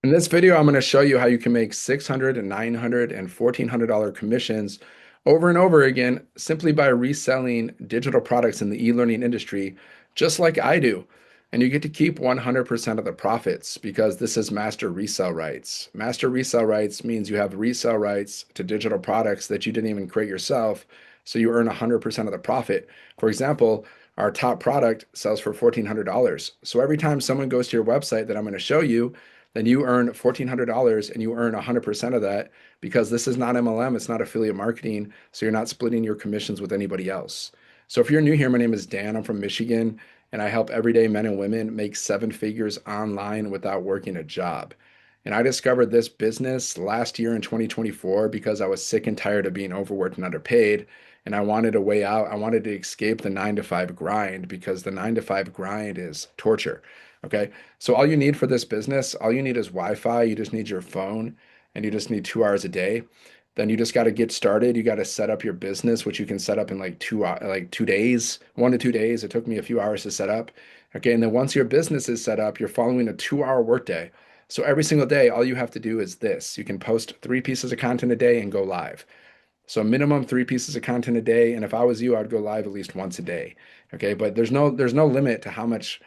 In this video, I'm going to show you how you can make $600 and $900 and $1,400 commissions over and over again simply by reselling digital products in the e-learning industry, just like I do. And you get to keep 100% of the profits because this is master resale rights. Master resale rights means you have resale rights to digital products that you didn't even create yourself, so you earn 100% of the profit. For example, our top product sells for $1,400. So every time someone goes to your website that I'm going to show you, then you earn $1,400 and you earn 100% of that because this is not MLM, it's not affiliate marketing, so you're not splitting your commissions with anybody else. So if you're new here, my name is Dan, I'm from Michigan, and I help everyday men and women make seven figures online without working a job. And I discovered this business last year in 2024 because I was sick and tired of being overworked and underpaid. And I wanted a way out. I wanted to escape the 9 to 5 grind because the 9 to 5 grind is torture. Okay. So all you need for this business, all you need is Wi-Fi. You just need your phone and you just need 2 hours a day. Then you just got to get started. You got to set up your business, which you can set up in like 2 days, 1 to 2 days. It took me a few hours to set up. Okay. And then once your business is set up, you're following a 2 hour workday. So every single day, all you have to do is this. You can post 3 pieces of content a day and go live. So minimum 3 pieces of content a day. And if I was you, I'd go live at least once a day. Okay. But there's no limit to how much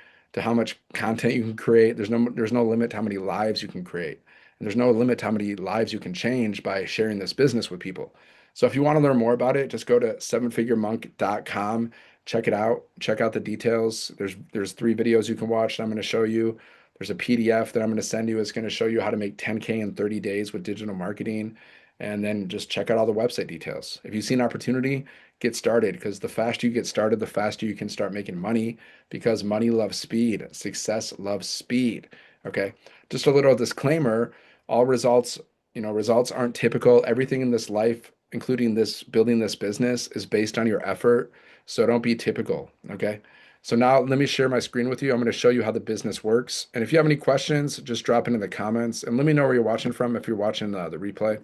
content you can create. There's no limit to how many lives you can create. And there's no limit to how many lives you can change by sharing this business with people. So if you want to learn more about it, just go to sevenfiguremonk.com, check it out, check out the details. There's 3 videos you can watch that I'm going to show you. There's a PDF that I'm going to send you. It's going to show you how to make 10K in 30 days with digital marketing. And then just check out all the website details. If you see an opportunity, get started because the faster you get started, the faster you can start making money because money loves speed. Success loves speed. Okay. Just a little disclaimer, all results, results aren't typical. Everything in this life, including this building this business, is based on your effort. So don't be typical. Okay. So now let me share my screen with you. I'm going to show you how the business works. And if you have any questions, just drop it in the comments and let me know where you're watching from if you're watching the replay.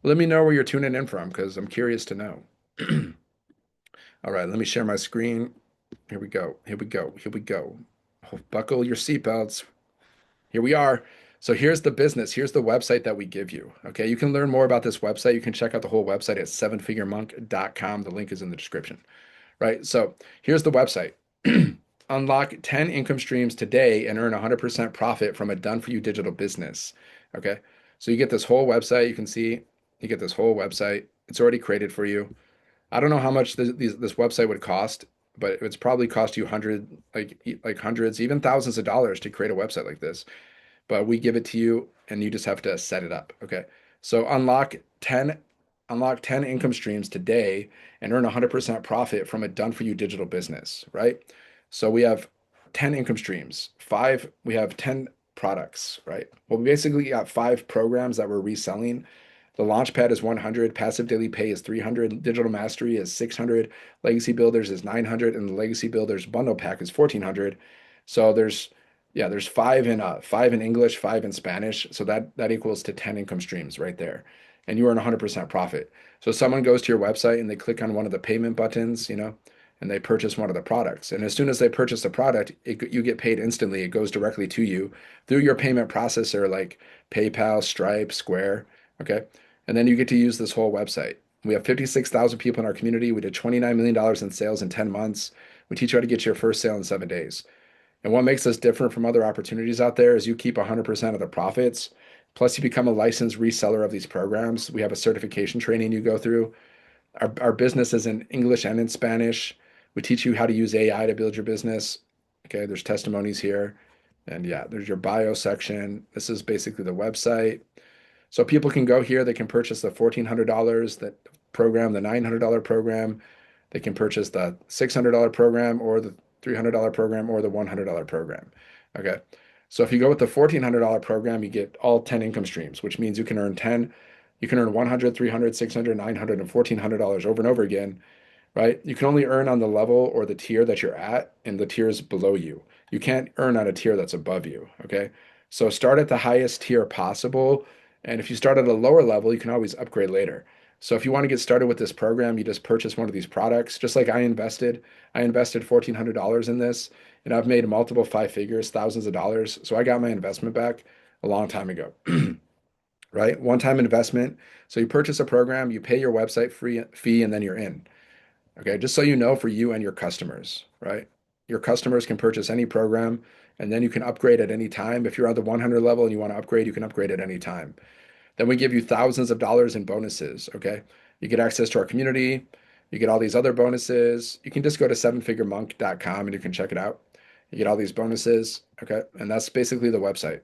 Let me know where you're tuning in from because I'm curious to know. All right, let me share my screen. Here we go. Here we go. Here we go. Oh, buckle your seatbelts. Here we are. So here's the business. Here's the website that we give you. Okay, you can learn more about this website. You can check out the whole website at sevenfiguremonk.com. The link is in the description. Right. So here's the website. Unlock 10 income streams today and earn 100% profit from a done for you digital business. Okay. So you get this whole website. You can see you get this whole website. It's already created for you. I don't know how much this website would cost, but it's probably cost you hundreds, even thousands of dollars to create a website like this. But we give it to you and you just have to set it up. Okay. So unlock 10 income streams today and earn 100% profit from a done for you digital business, right? So we have 10 income streams. We have 10 products, right? Well, we basically got 5 programs that we're reselling. The Launchpad is 100, Passive Daily Pay is 300, Digital Mastery is 600, Legacy Builders is 900, and the Legacy Builders Bundle Pack is 1400. So there's five in English, 5 in Spanish. So that equals to 10 income streams right there. And you earn 100% profit. So someone goes to your website and they click on one of the payment buttons, and they purchase one of the products. And as soon as they purchase the product, you get paid instantly. It goes directly to you through your payment processor like PayPal, Stripe, Square. Okay. And then you get to use this whole website. We have 56,000 people in our community. We did $29 million in sales in 10 months. We teach you how to get your first sale in 7 days. And what makes us different from other opportunities out there is you keep 100% of the profits. Plus, you become a licensed reseller of these programs. We have a certification training you go through. Our business is in English and in Spanish. We teach you how to use AI to build your business. Okay, there's testimonies here. And yeah, there's your bio section. This is basically the website. So people can go here, they can purchase the $1,400 that program, the $900 program. They can purchase the $600 program or the $300 program or the $100 program. Okay. So if you go with the $1,400 program, you get all 10 income streams, which means you can earn 100, 300, 600, 900, and $1,400 over and over again, right? You can only earn on the level or the tier that you're at and the tiers below you. You can't earn on a tier that's above you. Okay. So start at the highest tier possible. And if you start at a lower level, you can always upgrade later. So if you want to get started with this program, you just purchase one of these products, just like I invested. I invested $1,400 in this, and I've made multiple 5 figures, thousands of dollars. So I got my investment back. a long time ago, right? One-time investment. So you purchase a program, you pay your website free fee, and then you're in. Okay, just so you know, for you and your customers, right? Your customers can purchase any program, and then you can upgrade at any time. If you're on the 100 level and you want to upgrade, you can upgrade at any time. Then we give you thousands of dollars in bonuses. Okay, you get access to our community. You get all these other bonuses. You can just go to sevenfiguremonk.com and you can check it out. You get all these bonuses. Okay, and that's basically the website.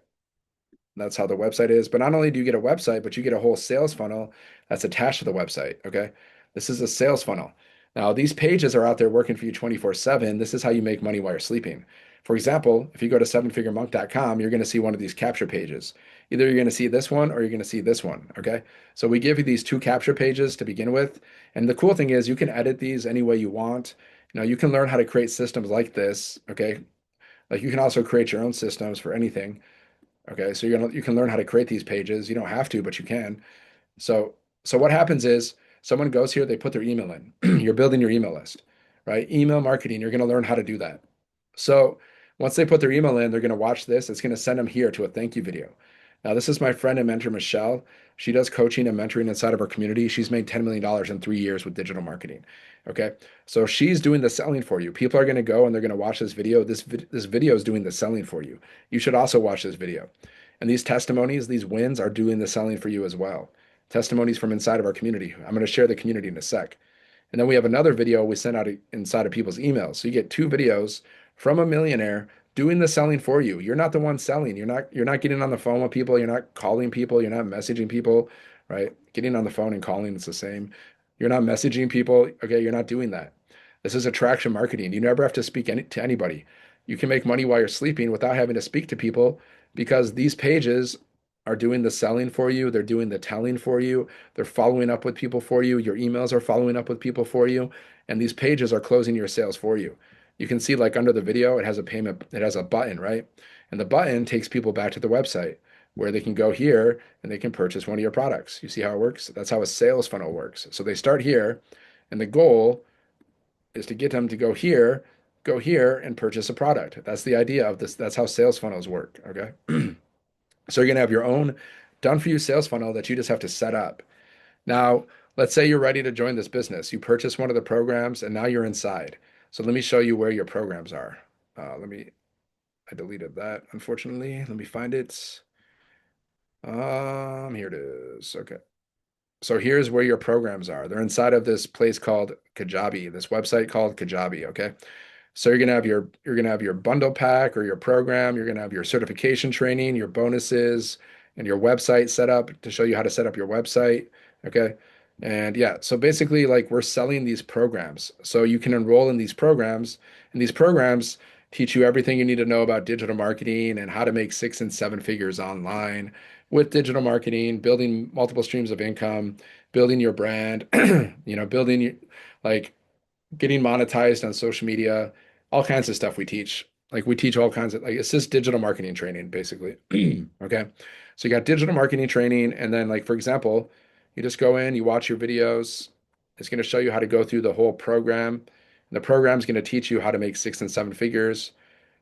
That's how the website is. But not only do you get a website, but you get a whole sales funnel that's attached to the website. Okay. This is a sales funnel. Now, these pages are out there working for you 24/7. This is how you make money while you're sleeping. For example, if you go to sevenfiguremonk.com, you're going to see one of these capture pages. Either you're going to see this one or you're going to see this one. Okay. So we give you these two capture pages to begin with. And the cool thing is you can edit these any way you want. You can learn how to create systems like this. Okay. Like you can also create your own systems for anything. Okay, so you can learn how to create these pages. You don't have to, but you can. So so what happens is someone goes here, they put their email in. You're building your email list, right? Email marketing, you're going to learn how to do that. So once they put their email in, they're going to watch this. It's going to send them here to a thank you video. Now, this is my friend and mentor, Michelle. She does coaching and mentoring inside of her community. She's made $10 million in 3 years with digital marketing. Okay. So she's doing the selling for you. People are going to go and they're going to watch this video. This video is doing the selling for you. You should also watch this video. And these testimonies, these wins are doing the selling for you as well. Testimonies from inside of our community. I'm going to share the community in a sec. And then we have another video we send out inside of people's emails. So you get two videos from a millionaire doing the selling for you. You're not the one selling. You're not getting on the phone with people. You're not calling people. You're not messaging people, right? Getting on the phone and calling, it's the same. You're not messaging people. Okay, you're not doing that. This is attraction marketing. You never have to speak to anybody. You can make money while you're sleeping without having to speak to people because these pages are doing the selling for you. They're doing the telling for you. They're following up with people for you. Your emails are following up with people for you. And these pages are closing your sales for you. You can see like under the video, it has a payment, it has a button, right? And the button takes people back to the website where they can go here and they can purchase one of your products. You see how it works? That's how a sales funnel works. So they start here, and the goal is to get them to go here and purchase a product. That's the idea of this. That's how sales funnels work. Okay. So you're going to have your own done for you sales funnel that you just have to set up. Now, let's say you're ready to join this business. You purchase one of the programs and now you're inside. So let me show you where your programs are. I deleted that, unfortunately. Let me find it. Here it is. Okay. So here's where your programs are. They're inside of this place called Kajabi, this website called Kajabi. Okay. So you're gonna have your bundle pack or your program, you're gonna have your certification training, your bonuses, and your website set up to show you how to set up your website. Okay. And yeah, so basically like we're selling these programs. So you can enroll in these programs, and these programs teach you everything you need to know about digital marketing and how to make 6 and 7 figures online with digital marketing, building multiple streams of income, building your brand, building like getting monetized on social media, all kinds of stuff we teach. Like we teach all kinds of like it's just digital marketing training, basically. Okay. So you got digital marketing training, and then like for example, you just go in, you watch your videos. It's going to show you how to go through the whole program. And the program is going to teach you how to make 6 and 7 figures.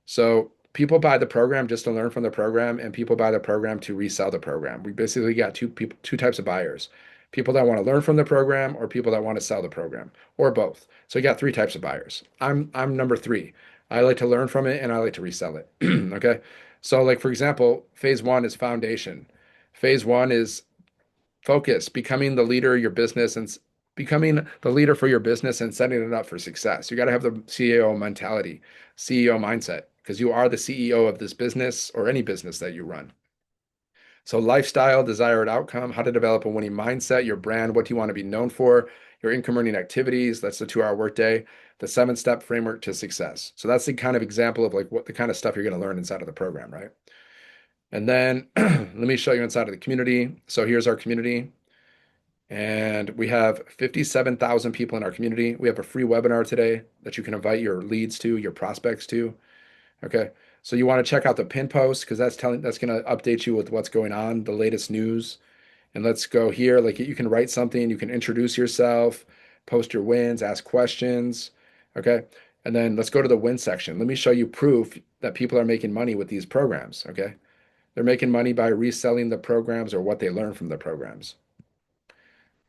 So people buy the program just to learn from the program, and people buy the program to resell the program. We basically got two types of buyers: people that want to learn from the program, or people that want to sell the program, or both. So you got three types of buyers. I'm number three. I like to learn from it and I like to resell it. Okay. So like for example, phase one is foundation. Phase one is focus, becoming the leader of your business and becoming the leader for your business and setting it up for success. You got to have the CEO mentality, CEO mindset, because you are the CEO of this business or any business that you run. So, lifestyle, desired outcome, how to develop a winning mindset, your brand, what do you want to be known for, your income earning activities. That's the 2 hour workday, the 7 step framework to success. So, that's the kind of example of like what the kind of stuff you're going to learn inside of the program, right? And then let me show you inside of the community. So, here's our community. And we have 57,000 people in our community. We have a free webinar today that you can invite your leads to, your prospects to. Okay. So you want to check out the pin post because that's going to update you with what's going on, the latest news. And let's go here. Like you can write something, you can introduce yourself, post your wins, ask questions. Okay. And then let's go to the win section. Let me show you proof that people are making money with these programs. Okay. They're making money by reselling the programs or what they learn from the programs.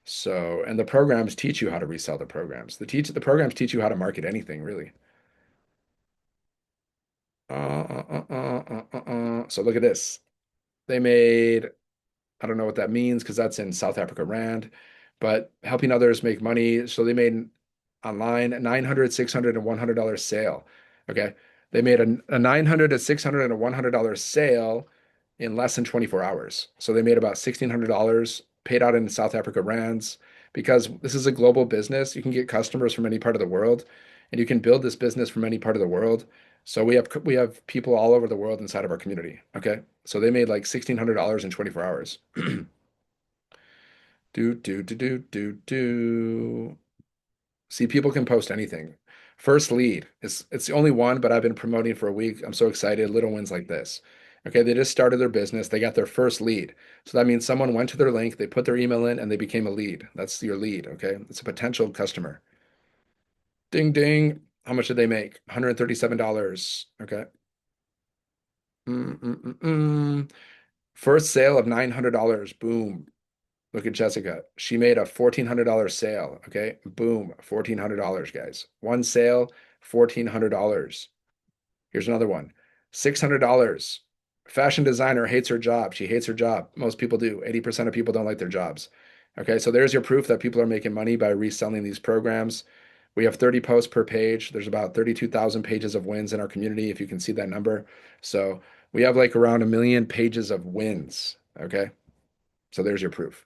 So, and the programs teach you how to resell the programs. The programs teach you how to market anything, really. So look at this. They made I don't know what that means because that's in South Africa Rand, but helping others make money. So they made online 900, 600, and $100 sale. Okay. They made a 900, a 600, and a $100 sale in less than 24 hours. So they made about $1,600 paid out in South Africa Rands because this is a global business. You can get customers from any part of the world and you can build this business from any part of the world. So we have people all over the world inside of our community. Okay. So they made like $1,600 in 24 hours. Do. See, people can post anything. First lead. It's the only one, but I've been promoting for a week. I'm so excited. Little wins like this. Okay, they just started their business. They got their first lead. So that means someone went to their link, they put their email in, and they became a lead. That's your lead. Okay, it's a potential customer. Ding ding. How much did they make? $137. Okay. Mm-mm-mm-mm. First sale of $900. Boom. Look at Jessica. She made a $1,400 sale. Okay. Boom. $1,400, guys. One sale, $1,400. Here's another one. $600. Fashion designer hates her job. She hates her job. Most people do. 80% of people don't like their jobs. Okay. So there's your proof that people are making money by reselling these programs. We have 30 posts per page. There's about 32,000 pages of wins in our community, if you can see that number. So we have like around a million pages of wins. Okay. So there's your proof,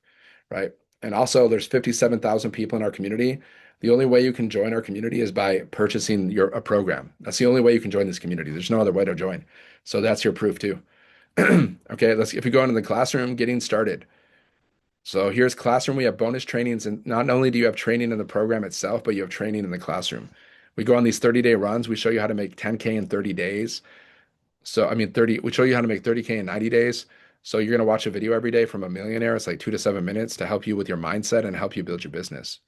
right? And also, there's 57,000 people in our community. The only way you can join our community is by purchasing a program. That's the only way you can join this community. There's no other way to join. So that's your proof too. Okay, if you go into the classroom, getting started. So here's classroom. We have bonus trainings, and not only do you have training in the program itself, but you have training in the classroom. We go on these 30-day runs. We show you how to make 10K in 30 days. So, I mean, we show you how to make 30K in 90 days. So you're going to watch a video every day from a millionaire. It's like 2 to 7 minutes to help you with your mindset and help you build your business.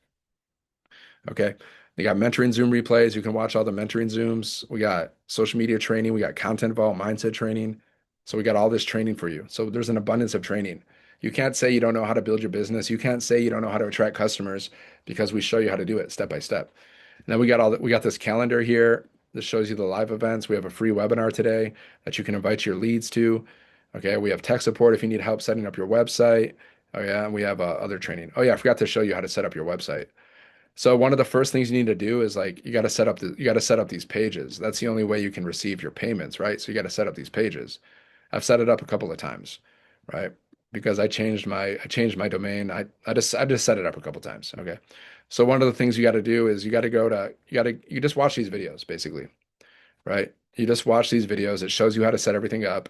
Okay. We got mentoring Zoom replays. You can watch all the mentoring Zooms. We got social media training. We got content vault mindset training. So we got all this training for you. So there's an abundance of training. You can't say you don't know how to build your business. You can't say you don't know how to attract customers because we show you how to do it step by step. And then we got this calendar here. This shows you the live events. We have a free webinar today that you can invite your leads to. Okay, we have tech support if you need help setting up your website. Oh yeah, and we have other training. Oh yeah, I forgot to show you how to set up your website. So one of the first things you need to do is like you got to set up these pages. That's the only way you can receive your payments, right? So you got to set up these pages. I've set it up a couple of times, right? Because I changed my domain. I just set it up a couple of times. Okay. So one of the things you got to do is you just watch these videos basically, right? You just watch these videos. It shows you how to set everything up.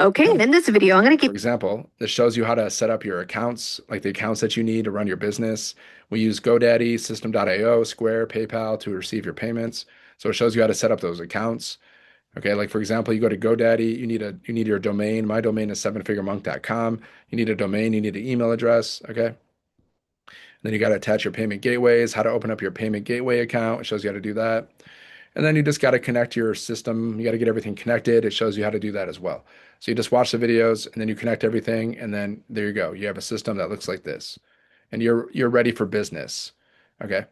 Okay, and in this video, I'm going to give, for example, this shows you how to set up your accounts, like the accounts that you need to run your business. We use GoDaddy, System.io, Square, PayPal to receive your payments. So it shows you how to set up those accounts. Okay, like for example, you go to GoDaddy, you need your domain. My domain is sevenfiguremonk.com. You need a domain, you need an email address. Okay. Then you got to attach your payment gateways, how to open up your payment gateway account. It shows you how to do that. And then you just got to connect your system. You got to get everything connected. It shows you how to do that as well. So you just watch the videos and then you connect everything. And then there you go. You have a system that looks like this and you're ready for business. Okay.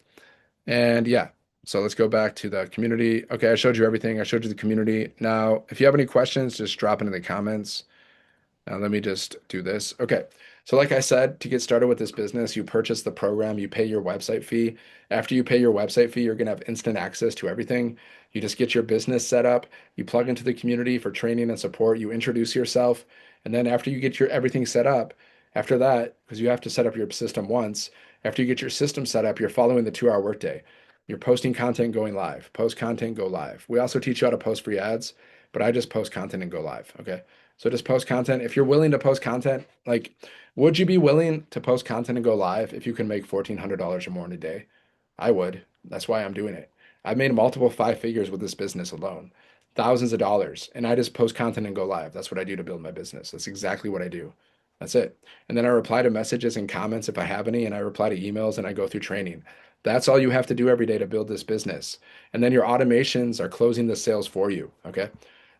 And yeah, so let's go back to the community. Okay. I showed you everything. I showed you the community. Now, if you have any questions, just drop it in the comments. Now let me just do this. Okay. So like I said, to get started with this business, you purchase the program, you pay your website fee. After you pay your website fee, you're going to have instant access to everything. You just get your business set up, you plug into the community for training and support, you introduce yourself, and then after you get your everything set up, after that, because you have to set up your system once, after you get your system set up, you're following the 2-hour workday. You're posting content, going live. Post content, go live. We also teach you how to post free ads, but I just post content and go live. Okay. So just post content. If you're willing to post content, like, would you be willing to post content and go live if you can make $1,400 or more in a day? I would. That's why I'm doing it. I've made multiple 5 figures with this business alone, thousands of dollars, and I just post content and go live. That's what I do to build my business. That's exactly what I do. That's it. And then I reply to messages and comments if I have any, and I reply to emails and I go through training. That's all you have to do every day to build this business. And then your automations are closing the sales for you. Okay.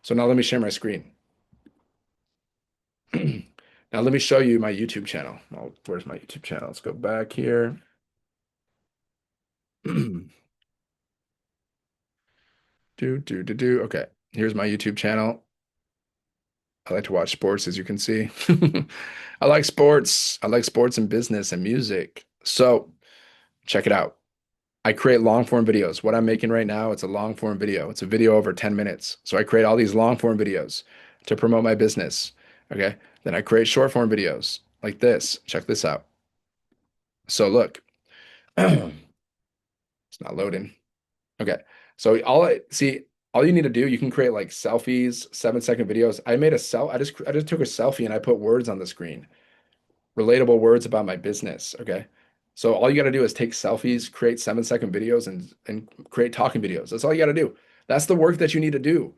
So now let me share my screen. Now let me show you my YouTube channel. Oh, where's my YouTube channel? Let's go back here. Do. Okay, here's my YouTube channel. I like to watch sports, as you can see. I like sports. I like sports and business and music. So check it out. I create long form videos. What I'm making right now, it's a long form video. It's a video over 10 minutes. So I create all these long form videos to promote my business. Okay. Then I create short form videos like this. Check this out. So look, it's not loading. Okay. So all you need to do, you can create like selfies, 7-second videos. I just took a selfie and I put words on the screen, relatable words about my business. Okay. So all you got to do is take selfies, create 7-second videos and create talking videos. That's all you got to do. That's the work that you need to do.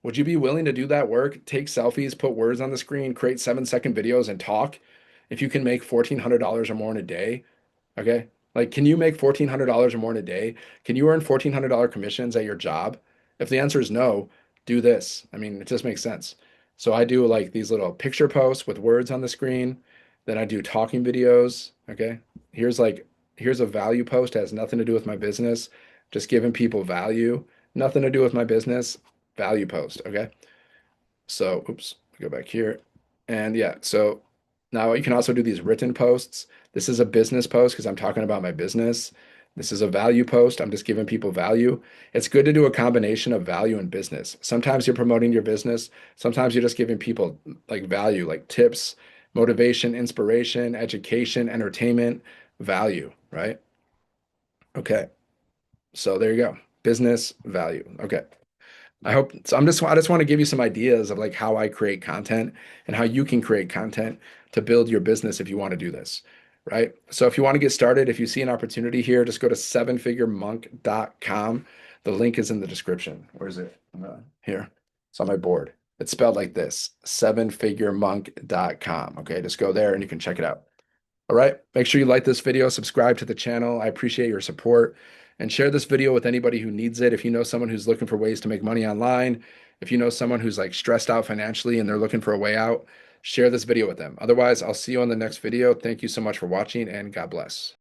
Would you be willing to do that work? Take selfies, put words on the screen, create 7-second videos and talk if you can make $1,400 or more in a day? Okay. Like, can you make $1,400 or more in a day? Can you earn $1,400 commissions at your job? If the answer is no, do this. I mean, it just makes sense. So I do like these little picture posts with words on the screen. Then I do talking videos. Okay. Here's like, here's a value post, has nothing to do with my business, just giving people value. Nothing to do with my business, value post. Okay. So, oops, go back here. And yeah, so now you can also do these written posts. This is a business post because I'm talking about my business. This is a value post. I'm just giving people value. It's good to do a combination of value and business. Sometimes you're promoting your business. Sometimes you're just giving people like value, like tips, motivation, inspiration, education, entertainment, value, right? Okay. So there you go. Business value. Okay. I hope so. I just want to give you some ideas of like how I create content and how you can create content to build your business if you want to do this, right? So if you want to get started, if you see an opportunity here, just go to sevenfiguremonk.com. The link is in the description. Where is it? Here. It's on my board. It's spelled like this, sevenfiguremonk.com. Okay, just go there and you can check it out. All right. Make sure you like this video, subscribe to the channel. I appreciate your support and share this video with anybody who needs it. If you know someone who's looking for ways to make money online, if you know someone who's like stressed out financially and they're looking for a way out, share this video with them. Otherwise, I'll see you on the next video. Thank you so much for watching and God bless.